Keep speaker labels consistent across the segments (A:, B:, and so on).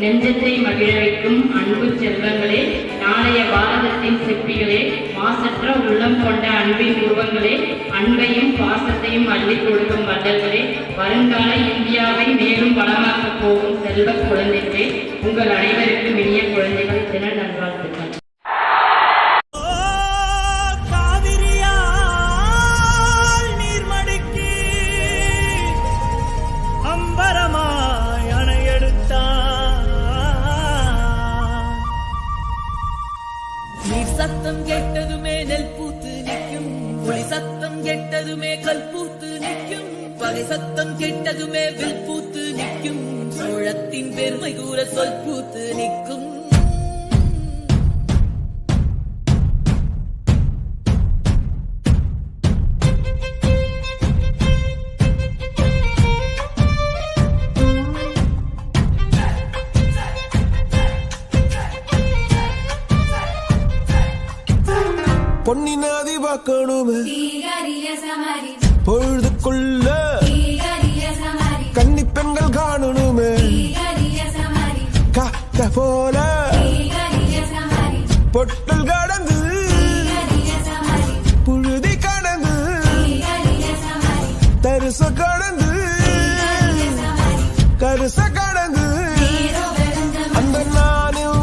A: நெஞ்சத்தை மகிழ வைக்கும் அன்பு செல்வங்களே, நாளைய பாரதத்தின் சிற்பிகளே, மாசற்ற உள்ளம் கொண்ட அன்பின் உருவங்களே, அன்பையும் பாசத்தையும் அள்ளி கொடுக்கும் வள்ளல்களே, வருங்கால இந்தியாவை மேலும் வளமாக்கப் போகும் செல்வ குழந்தைகளே, உங்கள் அனைவருக்கும் இனிய குழந்தைகள் தின நல்வாழ்த்துக்கள்.
B: சத்தம் கேட்டதுமே நெல் பூத்து நிற்கும், ஒளி சத்தம் கேட்டதுமே கல் பூத்து நிற்கும், பகை சத்தம் கேட்டதுமே வில் பூத்து நிற்கும், சோழத்தின் பெருமை கூற சொல் பூத்து நிற்கும்.
C: பொன்னினாதி பார்க்கணுமே பொழுதுக்குள்ள கன்னி பெண்கள் காணணுமே காத்த போல பொட்டல் கடந்து புழுதி கடந்து தரிச கடந்து கருச கடந்து அந்த நானும்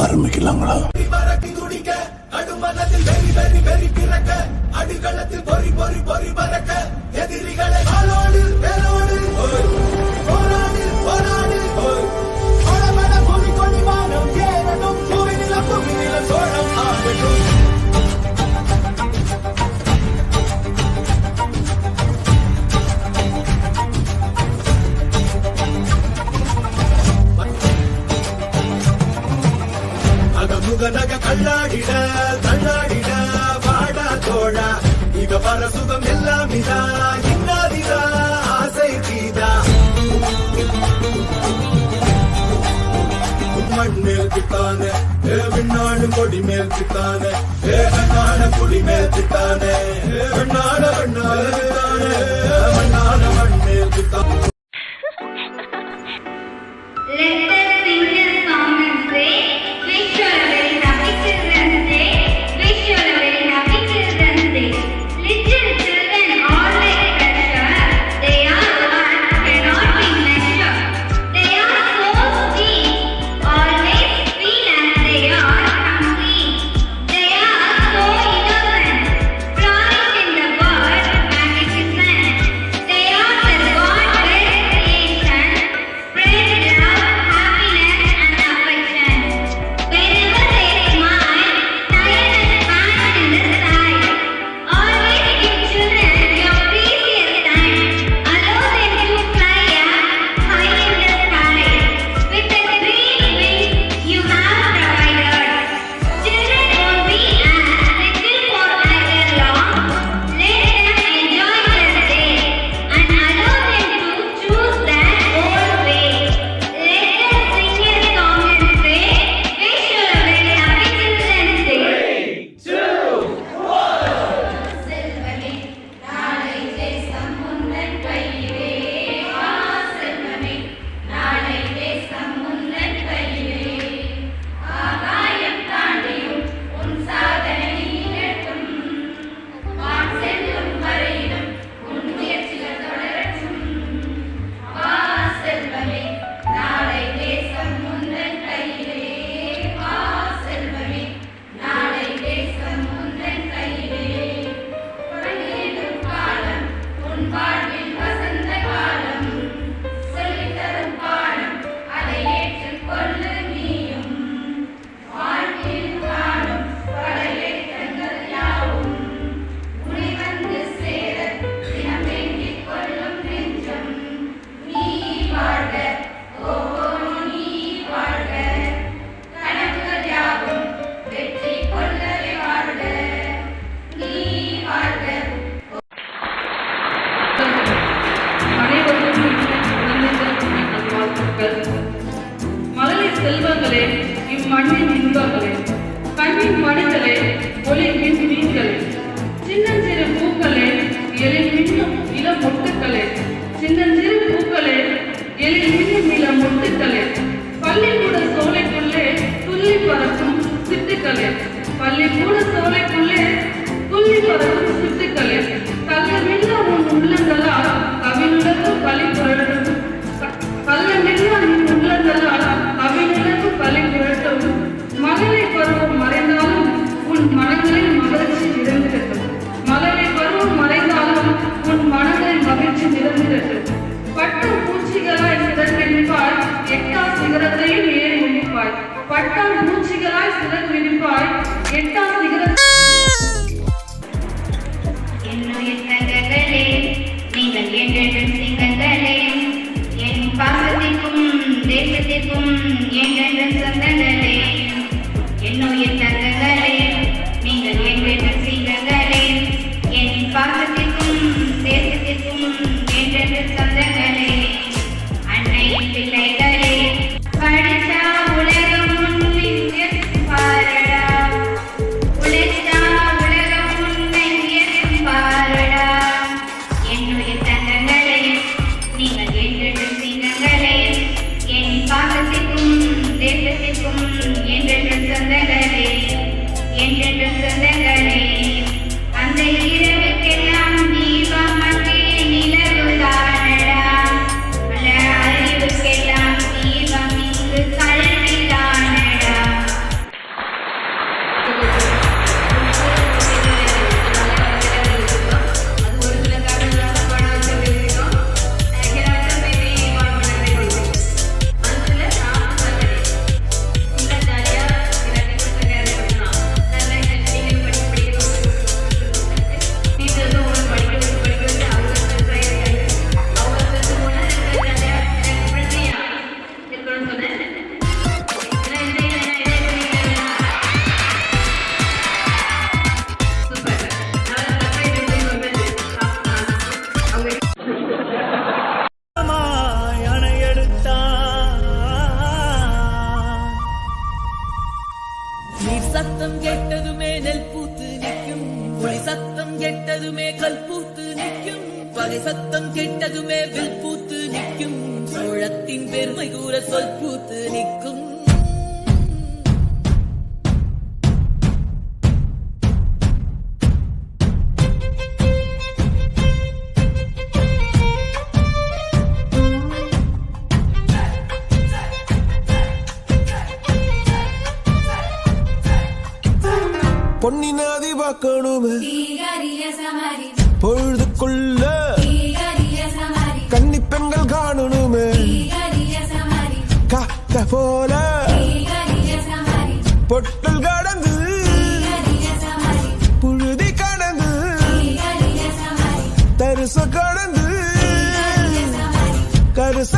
D: ஆரம்பிக்கலாங்களா? அடிகளத்தில் பொறி பொறி பொறி பறக்க எதிரிகளை ஆளோடு வேலோடு போராடு போராடு படபட பூமி கொடிவானம் ஏறணும் புவிநில சோழம் ஆகட்டும். அகமுகனக கல்லாடிட தள்ளாடிட வாடா தோழா, இக வர சுகம் எல்லாம் இதா இன்னாதிதா ஆசை தீதா. மண் மேல் திட்டானே விண்ணாடு கொடி மேல் திட்டானே கண்ணாட குடி மேல் திட்டானே வெண்ணாட வெண்ணாட திட்டானே மண்ணாட மண் மேல் திட்டானே.
E: மக்கள். மலரின் செல்வங்களே, இம்மண்ணின் இன்பங்களே, கண்ணின் மணிகளே, ஒளியின் மீன்களே, சின்னஞ்சிறு பூக்களே, எழில் மின்னும் இளம் மொட்டுக்களே, சின்னஞ்சிறு பூக்களே, எழில் மின்னும் இளம் மொட்டுக்களே, பள்ளிக்கூட சோலைக்குள்ளே துள்ளி பறக்கும் சிட்டுக்களே, பள்ளிக்கூட சோலைக்குள்ளே துள்ளி பறக்கும் சிட்டுக்களே, கள்ளமில்லா உன் உள்ளங்களால் கவினுலகம் பலி புரட்டும், கள்ளமில்லா உன் உள்ளங்களால் கவினுலகம் பலி புரட்டும், மழலை பருவம் மறைந்தாலும் உன் மனங்களில் மகிழ்ச்சி நிறைந்திருக்கும், மழலை பருவம் மறைந்தாலும் உன் மனங்களில் மகிழ்ச்சி நிறைந்திருக்கும், பட்டம் பூச்சிகளாய் சிறகிழிப்பாய் எட்டா சிகரத்தையும் ஏறி முடிப்பாய், பட்டம் பூச்சிகளாய் சிறகு விரிப்பாய் எட்டா சிகரத்தை.
F: என்னுயிர் தங்கங்களே, நீங்கள் என்றென்றும் சிங்கங்களே, என் பாசத்திற்கும் தேசத்திற்கும் என்றென்றும் சொந்தங்களே. என்னுயிர் தங்கங்களே, நீங்கள் என்றென்றும் சிங்கங்களே, என் பாசத்திற்கும் தேசத்திற்கும் என்றென்றும் சொந்தங்களே. அன்னையின் பிள்ளைகளே, படிச்சா உலகம் முன்னின்று பாரடா, உழைத்தா உலகம் முன்னின்று பாரடா. என்னுயிர் தங்கங்களே, நீங்கள் என்றென்றும் சிங்கங்களே, என் பாசத்திற்கும் தேசத்திற்கும் என்றென்றும் சொந்தங்களே, என்றென்றும் சொந்தங்களே. அந்த இரவுக்கெல்லாம் தீபம் அங்கே நிலவுதானடா, பல அறிவுக்கெல்லாம் தீபம் இங்கு கல்விதானடா.
B: நீர் சத்தம் கேட்டதுமே நெல் பூத்து நிற்கும், ஒளி சத்தம் கேட்டதுமே கல் பூத்து நிற்கும், பகை சத்தம் கேட்டதுமே வில் பூத்து நிற்கும், சோழத்தின் பெருமை கூற சொல் பூத்து நிற்கும்.
C: பொன்னினாதி பார்க்கணுமே பொழுதுக்குள்ள கன்னி பெண்கள் காணணுமே காத்த போல பொட்டல் கடந்து புழுதி கடந்து தரிச கடந்து கருச